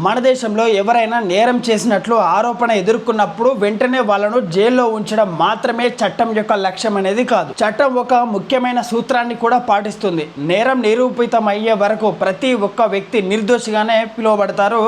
మన దేశంలో ఎవరైనా నేరం చేసినట్లు ఆరోపణ ఎదుర్కొన్నప్పుడు వెంటనే వాళ్ళను జైల్లో ఉంచడం మాత్రమే చట్టం యొక్క లక్ష్యం అనేది కాదు. చట్టం ఒక ముఖ్యమైన సూత్రాన్ని కూడా పాటిస్తుంది. నేరం నిరూపితం అయ్యే వరకు ప్రతి ఒక్క వ్యక్తి నిర్దోషిగానే పిలువబడతారు,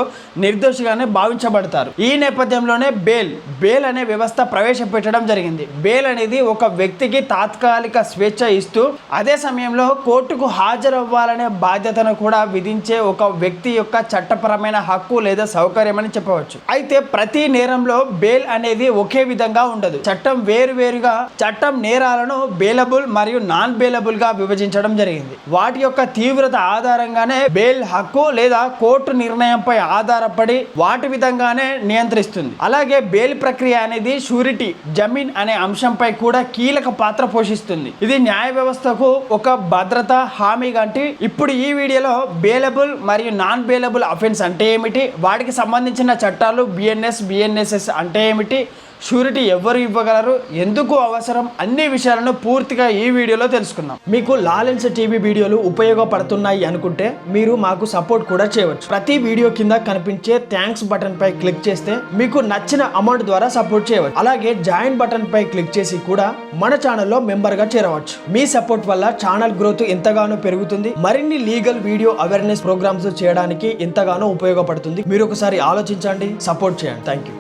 నిర్దోషిగానే భావించబడతారు. ఈ నేపథ్యంలోనే బెయిల్ అనే వ్యవస్థ ప్రవేశపెట్టడం జరిగింది. బెయిల్ అనేది ఒక వ్యక్తికి తాత్కాలిక స్వేచ్ఛ ఇస్తూ అదే సమయంలో కోర్టుకు హాజరవ్వాలనే బాధ్యతను కూడా విధించే ఒక వ్యక్తి యొక్క చట్టపరమైన హక్కు లేదా సౌకర్యం అని చెప్పవచ్చు. అయితే ప్రతి నేరంలో బెయిల్ అనేది ఒకే విధంగా ఉండదు. చట్టం వేరువేరుగా చట్టం నేరాలను బెయిలబుల్ మరియు నాన్ బెయిలబుల్ గా విభజించడం జరిగింది. వాటి యొక్క తీవ్రత ఆధారంగానే బెయిల్ హక్కు లేదా కోర్టు నిర్ణయంపై ఆధారపడి వాటి విధంగానే నియంత్రిస్తుంది. అలాగే బెయిల్ ప్రక్రియ అనేది షూరిటీ, జమీన్ అనే అంశంపై కూడా కీలక పాత్ర పోషిస్తుంది. ఇది న్యాయ వ్యవస్థకు ఒక భద్రత హామీ గంటి. ఇప్పుడు ఈ వీడియోలో బెయిలబుల్ మరియు నాన్ బెయిలబుల్ అఫెన్స్ అంటే ఏమిటి, వాటికి సంబంధించిన చట్టాలు బిఎన్ఎస్ఎస్ అంటే ఏమిటి, షూరిటీ ఎవరు ఇవ్వగలరు, ఎందుకు అవసరం, అన్ని విషయాలను పూర్తిగా ఈ వీడియోలో తెలుసుకుందాం. మీకు లాలెన్స్ టీవీ వీడియోలు ఉపయోగపడుతున్నాయి అనుకుంటే మీరు మాకు సపోర్ట్ కూడా చేయవచ్చు. ప్రతి వీడియో కింద కనిపించే థ్యాంక్స్ బటన్ పై క్లిక్ చేస్తే మీకు నచ్చిన అమౌంట్ ద్వారా సపోర్ట్ చేయవచ్చు. అలాగే జాయిన్ బటన్ పై క్లిక్ చేసి కూడా మన ఛానల్లో మెంబర్ గా చేరవచ్చు. మీ సపోర్ట్ వల్ల ఛానల్ గ్రోత్ ఎంతగానో పెరుగుతుంది. మరిన్ని లీగల్ వీడియో అవేర్నెస్ ప్రోగ్రామ్స్ చేయడానికి ఎంతగానో ఉపయోగపడుతుంది. మీరు ఒకసారి ఆలోచించండి, సపోర్ట్ చేయండి. Thank you.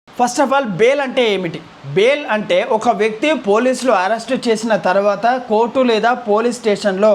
First of all, bail అంటే ఏమిటి? బెయిల్ అంటే ఒక వ్యక్తి పోలీసులు అరెస్ట్ చేసిన తర్వాత కోర్టు లేదా పోలీస్ స్టేషన్లో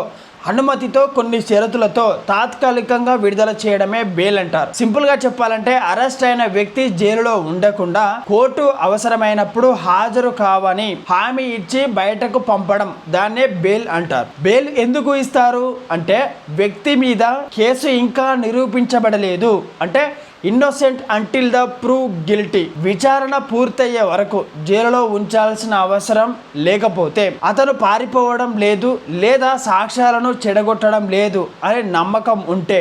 అనుమతితో కొన్ని షరతులతో తాత్కాలికంగా విడుదల చేయడమే బెయిల్ అంటారు. సింపుల్గా చెప్పాలంటే అరెస్ట్ అయిన వ్యక్తి జైలులో ఉండకుండా కోర్టు అవసరమైనప్పుడు హాజరు కావని హామీ ఇచ్చి బయటకు పంపడం, దాన్నే బెయిల్ అంటారు. బెయిల్ ఎందుకు ఇస్తారు అంటే వ్యక్తి మీద కేసు ఇంకా నిరూపించబడలేదు, అంటే innocent until the prove guilty, విచారణ పూర్తయ్యే వరకు జైలులో ఉంచాల్సిన అవసరం లేకపోతే, అతను పారిపోవడం లేదు లేదా సాక్ష్యాలను చెడగొట్టడం లేదు అనే నమ్మకం ఉంటే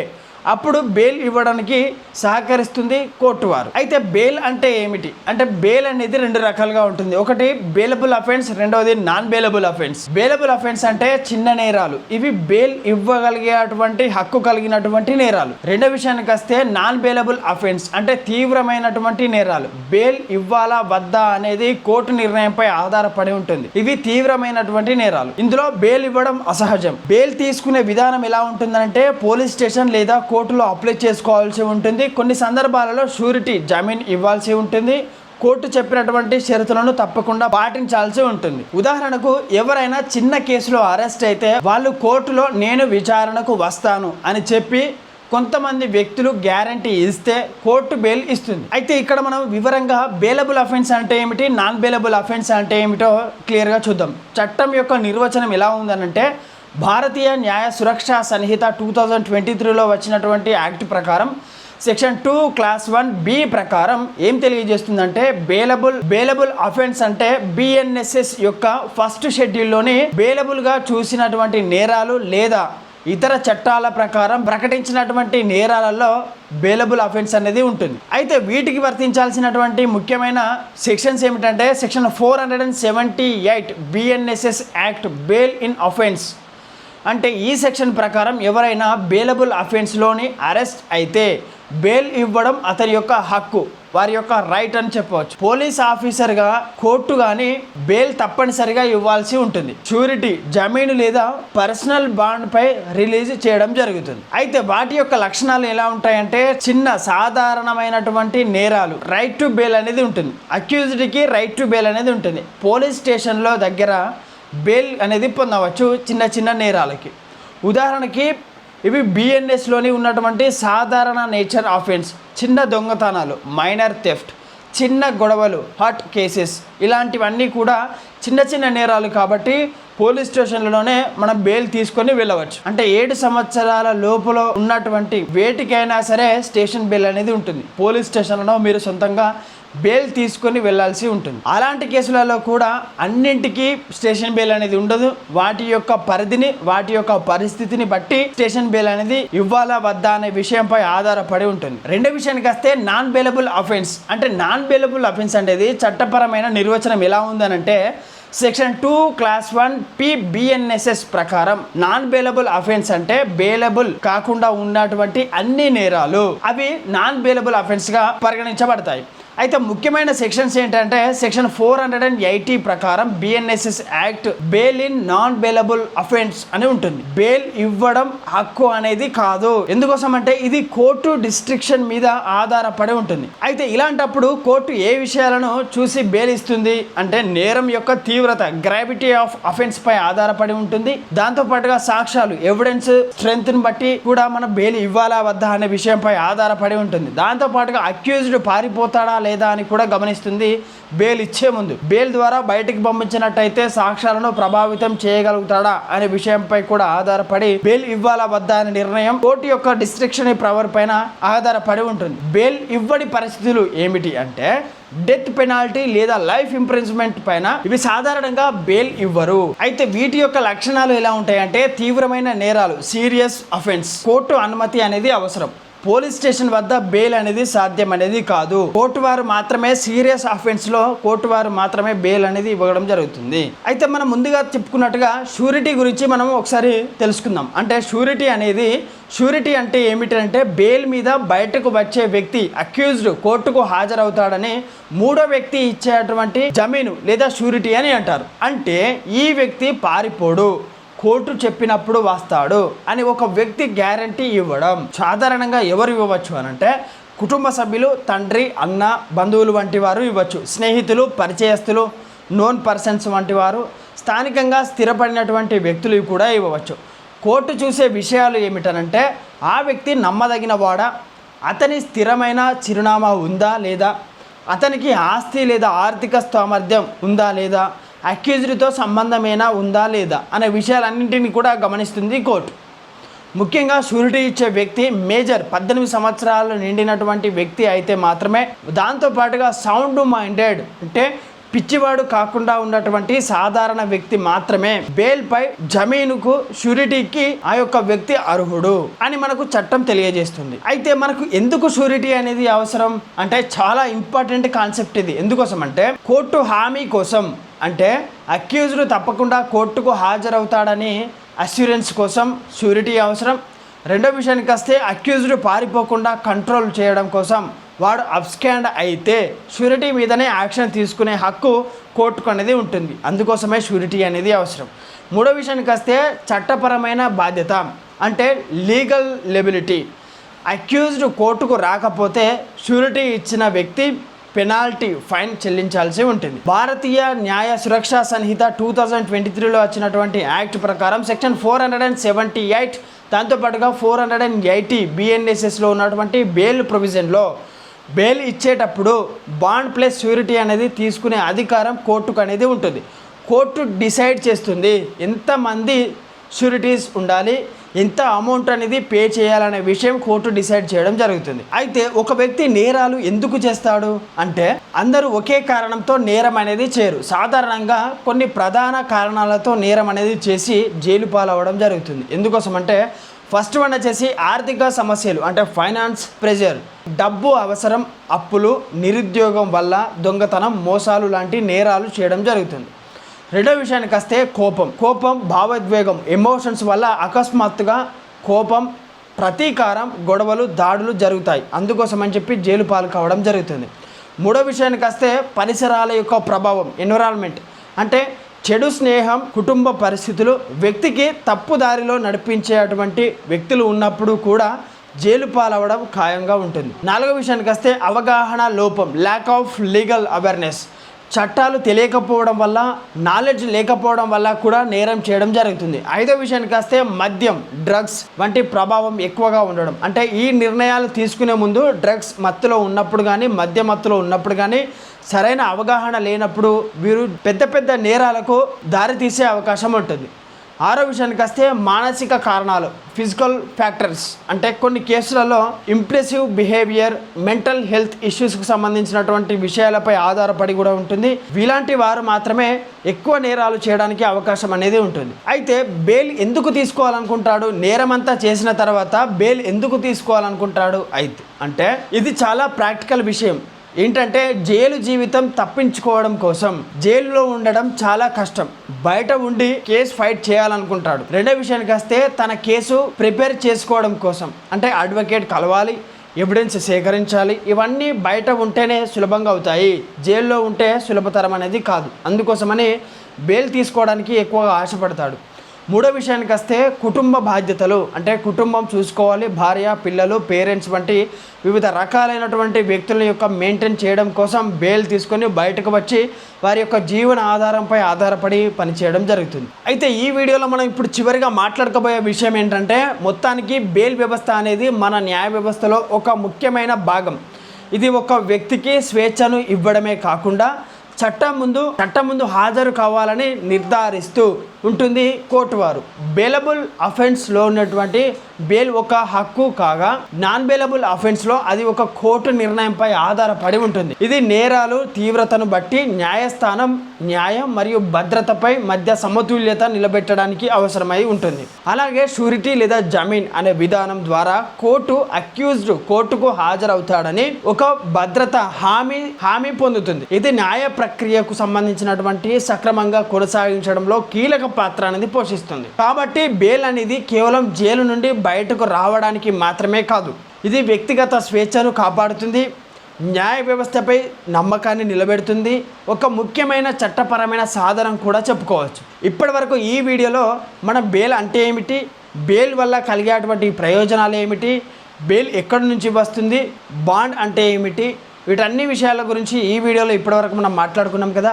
అప్పుడు బెయిల్ ఇవ్వడానికి సహకరిస్తుంది కోర్టు వారు. అయితే బెయిల్ అంటే ఏమిటి అంటే బెయిల్ అనేది రెండు రకాలుగా ఉంటుంది. ఒకటి బెయిలబుల్ అఫెన్స్, రెండవది non bailable offence. Bailable offence అంటే చిన్న నేరాలు, ఇవి బెయిల్ ఇవ్వగలిగేటువంటి హక్కు కలిగినటువంటి నేరాలు. రెండో విషయానికి వస్తే నాన్ బెయిలబుల్ అఫెన్స్ అంటే తీవ్రమైనటువంటి నేరాలు. బెయిల్ ఇవ్వాలా వద్దా అనేది కోర్టు నిర్ణయంపై ఆధారపడి ఉంటుంది. ఇవి తీవ్రమైనటువంటి నేరాలు. ఇందులో బెయిల్ ఇవ్వడం అసహజం. బెయిల్ తీసుకునే విధానం ఎలా ఉంటుందంటే పోలీస్ స్టేషన్ లేదా కోర్టులో అప్లై చేసుకోవాల్సి ఉంటుంది. కొన్ని సందర్భాలలో షూరిటీ, జమీన్ ఇవ్వాల్సి ఉంటుంది. కోర్టు చెప్పినటువంటి షరతులను తప్పకుండా పాటించాల్సి ఉంటుంది. ఉదాహరణకు ఎవరైనా చిన్న కేసులో అరెస్ట్ అయితే వాళ్ళు కోర్టులో నేను విచారణకు వస్తాను అని చెప్పి కొంతమంది వ్యక్తులు గ్యారంటీ ఇస్తే కోర్టు బెయిల్ ఇస్తుంది. అయితే ఇక్కడ మనం వివరంగా బెయిలబుల్ అఫెన్స్ అంటే ఏమిటి, నాన్ బెయిలబుల్ అఫెన్స్ అంటే ఏమిటో క్లియర్గా చూద్దాం. చట్టం యొక్క నిర్వచనం ఎలా ఉందనంటే భారతీయ న్యాయ సురక్షా సంహిత 2023లో వచ్చినటువంటి యాక్ట్ ప్రకారం సెక్షన్ 2 క్లాస్ 1B ప్రకారం ఏం తెలియజేస్తుందంటే బెయిలబుల్ అఫెన్స్ అంటే బిఎన్ఎస్ఎస్ యొక్క ఫస్ట్ షెడ్యూల్లోని బెయిలబుల్గా చూసినటువంటి నేరాలు లేదా ఇతర చట్టాల ప్రకారం ప్రకటించినటువంటి నేరాలలో బెయిలబుల్ అఫెన్స్ అనేది ఉంటుంది. అయితే వీటికి వర్తించాల్సినటువంటి ముఖ్యమైన సెక్షన్స్ ఏమిటంటే section 478 BNSS act bail in offence. అంటే ఈ సెక్షన్ ప్రకారం ఎవరైనా బెయిలబుల్ అఫెన్స్లోని అరెస్ట్ అయితే బెయిల్ ఇవ్వడం అతని యొక్క హక్కు, వారి యొక్క రైట్ అని చెప్పవచ్చు. పోలీస్ ఆఫీసర్గా కోర్టు కానీ బెయిల్ తప్పనిసరిగా ఇవ్వాల్సి ఉంటుంది. షూరిటీ, జమీను లేదా పర్సనల్ బాండ్ పై రిలీజ్ చేయడం జరుగుతుంది. అయితే వాటి యొక్క లక్షణాలు ఎలా ఉంటాయంటే చిన్న సాధారణమైనటువంటి నేరాలు రైట్ టు బెయిల్ అనేది ఉంటుంది. అక్యూజ్డ్కి రైట్ టు బెయిల్ అనేది ఉంటుంది. పోలీస్ స్టేషన్లో దగ్గర బెయిల్ అనేది పొందవచ్చు చిన్న చిన్న నేరాలకి. ఉదాహరణకి ఇవి బిఎన్ఎస్లోని ఉన్నటువంటి సాధారణ నేచర్ అఫెన్స్, చిన్న దొంగతనాలు, మైనర్ థెఫ్ట్, చిన్న గొడవలు, హాట్ కేసెస్, ఇలాంటివన్నీ కూడా చిన్న చిన్న నేరాలు కాబట్టి పోలీస్ స్టేషన్లలోనే మనం బెయిల్ తీసుకొని వెళ్ళవచ్చు. అంటే 7 సంవత్సరాల లోపల ఉన్నటువంటి వేటికైనా సరే స్టేషన్ బెయిల్ అనేది ఉంటుంది. పోలీస్ స్టేషన్లలో మీరు సొంతంగా బెయిల్ తీసుకొని వెళ్ళాల్సి ఉంటుంది. అలాంటి కేసులలో కూడా అన్నింటికీ స్టేషన్ బెయిల్ అనేది ఉండదు. వాటి యొక్క పరిధిని, వాటి యొక్క పరిస్థితిని బట్టి స్టేషన్ బెయిల్ అనేది ఇవ్వాలా వద్దా అనే విషయంపై ఆధారపడి ఉంటుంది. రెండో విషయానికి వస్తే నాన్ బెయిలబుల్ అఫెన్స్. అంటే నాన్ బెయిలబుల్ అఫెన్స్ అనేది చట్టపరమైన నిర్వచనం ఎలా ఉందనంటే సెక్షన్ 2 క్లాస్ 1 PBNSS ప్రకారం నాన్ బెయిలబుల్ అఫెన్స్ అంటే బెయిలబుల్ కాకుండా ఉన్నటువంటి అన్ని నేరాలు అవి నాన్ బెయిలబుల్ అఫెన్స్ గా పరిగణించబడతాయి. అయితే ముఖ్యమైన సెక్షన్స్ ఏంటంటే సెక్షన్ 480 ప్రకారం BNSS act bail in non bailable offence అని ఉంటుంది. బెయిల్ ఇవ్వడం హక్కు అనేది కాదు. ఎందుకోసం అంటే ఇది కోర్టు డిస్ట్రిక్షన్ మీద ఆధారపడి ఉంటుంది. అయితే ఇలాంటప్పుడు కోర్టు ఏ విషయాలను చూసి బెయిల్ ఇస్తుంది అంటే నేరం యొక్క తీవ్రత గ్రావిటీ ఆఫ్ అఫెన్స్ పై ఆధారపడి ఉంటుంది. దాంతో పాటుగా సాక్ష్యాలు ఎవిడెన్స్ స్ట్రెంత్ ని బట్టి కూడా మనం బెయిల్ ఇవ్వాలా వద్దా అనే విషయంపై ఆధారపడి ఉంటుంది. దాంతో పాటుగా అక్యూజ్డ్ పారిపోతాడా లేదా అని కూడా గమనిస్తుంది. బెయిల్ ఇచ్చే ముందు బెయిల్ ద్వారా బయటికి పంపించినట్టయితే సాక్ష్యాలను ప్రభావితం చేయగలుగుతాడా అనే విషయంపై కూడా ఆధారపడి బెయిల్ ఇవ్వాలా వద్దా అనే నిర్ణయం కోర్టు యొక్క డిస్ట్రిక్షన్ పవర్ పైన ఆధారపడి ఉంటుంది. బెయిల్ ఇవ్వని పరిస్థితులు ఏమిటి అంటే డెత్ పెనాల్టీ లేదా లైఫ్ ఇంప్రిజన్మెంట్ పైన ఇవి సాధారణంగా బెయిల్ ఇవ్వరు. అయితే వీటి యొక్క లక్షణాలు ఎలా ఉంటాయంటే తీవ్రమైన నేరాలు సీరియస్ అఫెన్స్ కోర్టు అనుమతి అనేది అవసరం. పోలీస్ స్టేషన్ వద్ద బెయిల్ అనేది సాధ్యం అనేది కాదు. కోర్టు వారు మాత్రమే సీరియస్ అఫెన్స్ లో కోర్టు వారు మాత్రమే బెయిల్ అనేది ఇవ్వడం జరుగుతుంది. అయితే మనం ముందుగా చెప్పుకున్నట్టుగా షూరిటీ గురించి మనం ఒకసారి తెలుసుకుందాం. అంటే షూరిటీ అంటే ఏమిటంటే బెయిల్ మీద బయటకు వచ్చే వ్యక్తి అక్యూజ్డ్ కోర్టుకు హాజరవుతాడని మూడో వ్యక్తి ఇచ్చేటువంటి జమీను లేదా షూరిటీ అని అంటారు. అంటే ఈ వ్యక్తి పారిపోడు, కోర్టు చెప్పినప్పుడు వస్తాడు అని ఒక వ్యక్తి గ్యారంటీ ఇవ్వడం. సాధారణంగా ఎవరు ఇవ్వవచ్చు అనంటే కుటుంబ సభ్యులు, తండ్రి, అన్న, బంధువులు వంటి వారు ఇవ్వచ్చు. స్నేహితులు, పరిచయస్తులు, నోన్ పర్సన్స్ వంటి వారు, స్థానికంగా స్థిరపడినటువంటి వ్యక్తులు కూడా ఇవ్వవచ్చు. కోర్టు చూసే విషయాలు ఏమిటనంటే ఆ వ్యక్తి నమ్మదగిన వాడా, అతని స్థిరమైన చిరునామా ఉందా లేదా, అతనికి ఆస్తి లేదా ఆర్థిక సామర్థ్యం ఉందా లేదా, అక్యూజ్డ్తో సంబంధమేనా ఉందా లేదా అనే విషయాలన్నింటినీ కూడా గమనిస్తుంది కోర్టు. ముఖ్యంగా షూరిటీ ఇచ్చే వ్యక్తి మేజర్ 18 సంవత్సరాలు నిండినటువంటి వ్యక్తి అయితే మాత్రమే, దాంతోపాటుగా సౌండ్ మైండెడ్ అంటే పిచ్చివాడు కాకుండా ఉన్నటువంటి సాధారణ వ్యక్తి మాత్రమే బెయిల్పై జమీనుకు షూరిటీకి ఆ యొక్క వ్యక్తి అర్హుడు అని మనకు చట్టం తెలియజేస్తుంది. అయితే మనకు ఎందుకు షూరిటీ అనేది అవసరం అంటే చాలా ఇంపార్టెంట్ కాన్సెప్ట్ ఇది. ఎందుకోసం అంటే కోర్టు హామీ కోసం, అంటే అక్యూజ్డ్ తప్పకుండా కోర్టుకు హాజరవుతాడని అష్యూరెన్స్ కోసం షూరిటీ అవసరం. రెండో విషయానికి వస్తే అక్యూజ్డ్ పారిపోకుండా కంట్రోల్ చేయడం కోసం, వాడు అబ్స్కాండ్ అయితే షూరిటీ మీదనే యాక్షన్ తీసుకునే హక్కు కోర్టుకు అనేది ఉంటుంది. అందుకోసమే షూరిటీ అనేది అవసరం. మూడో విషయానికి వస్తే చట్టపరమైన బాధ్యత అంటే లీగల్ లెబిలిటీ. అక్యూజ్డ్ కోర్టుకు రాకపోతే షూరిటీ ఇచ్చిన వ్యక్తి పెనాల్టీ ఫైన్ చెల్లించాల్సి ఉంటుంది. భారతీయ న్యాయ సురక్షా సంహిత 2023లో వచ్చినటువంటి యాక్ట్ ప్రకారం సెక్షన్ 478 దాంతోపాటుగా 480 BNSSలో ఉన్నటువంటి బెయిల్ ప్రొవిజన్లో బెయిల్ ఇచ్చేటప్పుడు బాండ్ ప్లస్ షూరిటీ అనేది తీసుకునే అధికారం కోర్టుకు అనేది ఉంటుంది. కోర్టు డిసైడ్ చేస్తుంది ఎంతమంది షూరిటీస్ ఉండాలి, ఎంత అమౌంట్ అనేది పే చేయాలనే విషయం కోర్టు డిసైడ్ చేయడం జరుగుతుంది. అయితే ఒక వ్యక్తి నేరాలు ఎందుకు చేస్తాడు అంటే అందరూ ఒకే కారణంతో నేరం అనేది చేయరు. సాధారణంగా కొన్ని ప్రధాన కారణాలతో నేరం అనేది చేసి జైలు పాలవడం జరుగుతుంది. ఎందుకోసం అంటే ఫస్ట్ వన్ వచ్చేసి ఆర్థిక సమస్యలు అంటే ఫైనాన్స్ ప్రెజర్, డబ్బు అవసరం, అప్పులు, నిరుద్యోగం వల్ల దొంగతనం, మోసాలు లాంటి నేరాలు చేయడం జరుగుతుంది. రెండో విషయానికి వస్తే కోపం, భావోద్వేగం, ఎమోషన్స్ వల్ల అకస్మాత్తుగా కోపం, ప్రతీకారం, గొడవలు, దాడులు జరుగుతాయి. అందుకోసం అని చెప్పి జైలు పాలు కావడం జరుగుతుంది. మూడో విషయానికి వస్తే పరిసరాల యొక్క ప్రభావం ఎన్విరాన్మెంట్ అంటే చెడు స్నేహం, కుటుంబ పరిస్థితులు, వ్యక్తికి తప్పు దారిలో నడిపించేటువంటి వ్యక్తులు ఉన్నప్పుడు కూడా జైలు పాలవడం ఖాయంగా ఉంటుంది. నాలుగో విషయానికి వస్తే అవగాహన లోపం, ల్యాక్ ఆఫ్ లీగల్ అవేర్నెస్. చట్టాలు తెలియకపోవడం వల్ల, నాలెడ్జ్ లేకపోవడం వల్ల కూడా నేరం చేయడం జరుగుతుంది. ఐదో విషయానికి వస్తే మద్యం, డ్రగ్స్ వంటి ప్రభావం ఎక్కువగా ఉండడం. అంటే ఈ నిర్ణయాలు తీసుకునే ముందు డ్రగ్స్ మత్తులో ఉన్నప్పుడు కానీ, మద్య మత్తులో ఉన్నప్పుడు కానీ, సరైన అవగాహన లేనప్పుడు వీరు పెద్ద పెద్ద నేరాలకు దారితీసే అవకాశం ఉంటుంది. ఆరో విషయానికి వస్తే మానసిక కారణాలు, ఫిజికల్ ఫ్యాక్టర్స్. అంటే కొన్ని కేసులలో ఇంప్రెసివ్ బిహేవియర్, మెంటల్ హెల్త్ ఇష్యూస్కి సంబంధించినటువంటి విషయాలపై ఆధారపడి కూడా ఉంటుంది. ఇలాంటి వారు మాత్రమే ఎక్కువ నేరాలు చేయడానికి అవకాశం అనేది ఉంటుంది. అయితే బెయిల్ ఎందుకు తీసుకోవాలనుకుంటాడు, నేరం అంతా చేసిన తర్వాత బెయిల్ ఎందుకు తీసుకోవాలనుకుంటాడు అయితే అంటే ఇది చాలా ప్రాక్టికల్ విషయం. ఏంటంటే జైలు జీవితం తప్పించుకోవడం కోసం జైలులో ఉండడం చాలా కష్టం. బయట ఉండి కేసు ఫైట్ చేయాలనుకుంటాడు. రెండో విషయానికి వస్తే తన కేసు ప్రిపేర్ చేసుకోవడం కోసం అంటే అడ్వకేట్ కలవాలి, ఎవిడెన్స్ సేకరించాలి. ఇవన్నీ బయట ఉంటేనే సులభంగా అవుతాయి, జైల్లో ఉంటే సులభతరం అనేది కాదు. అందుకోసమని బెయిల్ తీసుకోవడానికి ఎక్కువగా ఆశపడతాడు. మూడో విషయానికి వస్తే కుటుంబ బాధ్యతలు అంటే కుటుంబం చూసుకోవాలి, భార్య, పిల్లలు, పేరెంట్స్ వంటి వివిధ రకాలైనటువంటి వ్యక్తుల యొక్క మెయింటైన్ చేయడం కోసం బెయిల్ తీసుకొని బయటకు వచ్చి వారి యొక్క జీవన ఆధారంపై ఆధారపడి పనిచేయడం జరుగుతుంది. అయితే ఈ వీడియోలో మనం ఇప్పుడు చివరిగా మాట్లాడుకోబోయే విషయం ఏంటంటే మొత్తానికి బెయిల్ వ్యవస్థ అనేది మన న్యాయ వ్యవస్థలో ఒక ముఖ్యమైన భాగం. ఇది ఒక వ్యక్తికి స్వేచ్ఛను ఇవ్వడమే కాకుండా చట్టం ముందు హాజరు కావాలని నిర్ధారిస్తూ ఉంటుంది కోర్టు వారు. బెయిలబుల్ అఫెన్స్లో ఉన్నటువంటి బెయిల్ ఒక హక్కు కాగా నాన్ బెయిలబుల్ అఫెన్స్లో అది ఒక కోర్టు నిర్ణయంపై ఆధారపడి ఉంటుంది. ఇది నేరాలు తీవ్రతను బట్టి న్యాయస్థానం న్యాయం మరియు భద్రతపై మధ్య సమతుల్యత నిలబెట్టడానికి అవసరమై ఉంటుంది. అలాగే షూరిటీ లేదా జమీన్ అనే విధానం ద్వారా అక్యూజ్డ్ కోర్టుకు హాజరవుతాడని ఒక భద్రత హామీ పొందుతుంది. ఇది న్యాయ ప్రక్రియకు సంబంధించినటువంటి సక్రమంగా కొనసాగించడంలో కీలక పాత్ర అనేది పోషిస్తుంది. కాబట్టి బెయిల్ అనేది కేవలం జైలు నుండి బయటకు రావడానికి మాత్రమే కాదు, ఇది వ్యక్తిగత స్వేచ్ఛను కాపాడుతుంది, న్యాయ వ్యవస్థపై నమ్మకాన్ని నిలబెడుతుంది, ఒక ముఖ్యమైన చట్టపరమైన సాధనం కూడా చెప్పుకోవచ్చు. ఇప్పటి వరకు ఈ వీడియోలో మనం బెయిల్ అంటే ఏమిటి, బెయిల్ వల్ల కలిగేటువంటి ప్రయోజనాలు ఏమిటి, బెయిల్ ఎక్కడి నుంచి వస్తుంది, బాండ్ అంటే ఏమిటి, వీటన్ని విషయాల గురించి ఈ వీడియోలో ఇప్పటివరకు మనం మాట్లాడుకున్నాం కదా.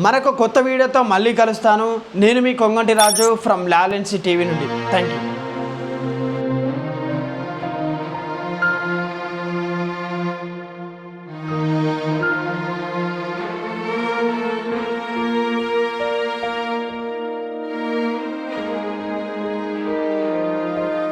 మరొక కొత్త వీడియోతో మళ్ళీ కలుస్తాను. నేను మీ కొంగంటి రాజు ఫ్రమ్ లాలెన్సీ టీవీ నుండి. Thank you.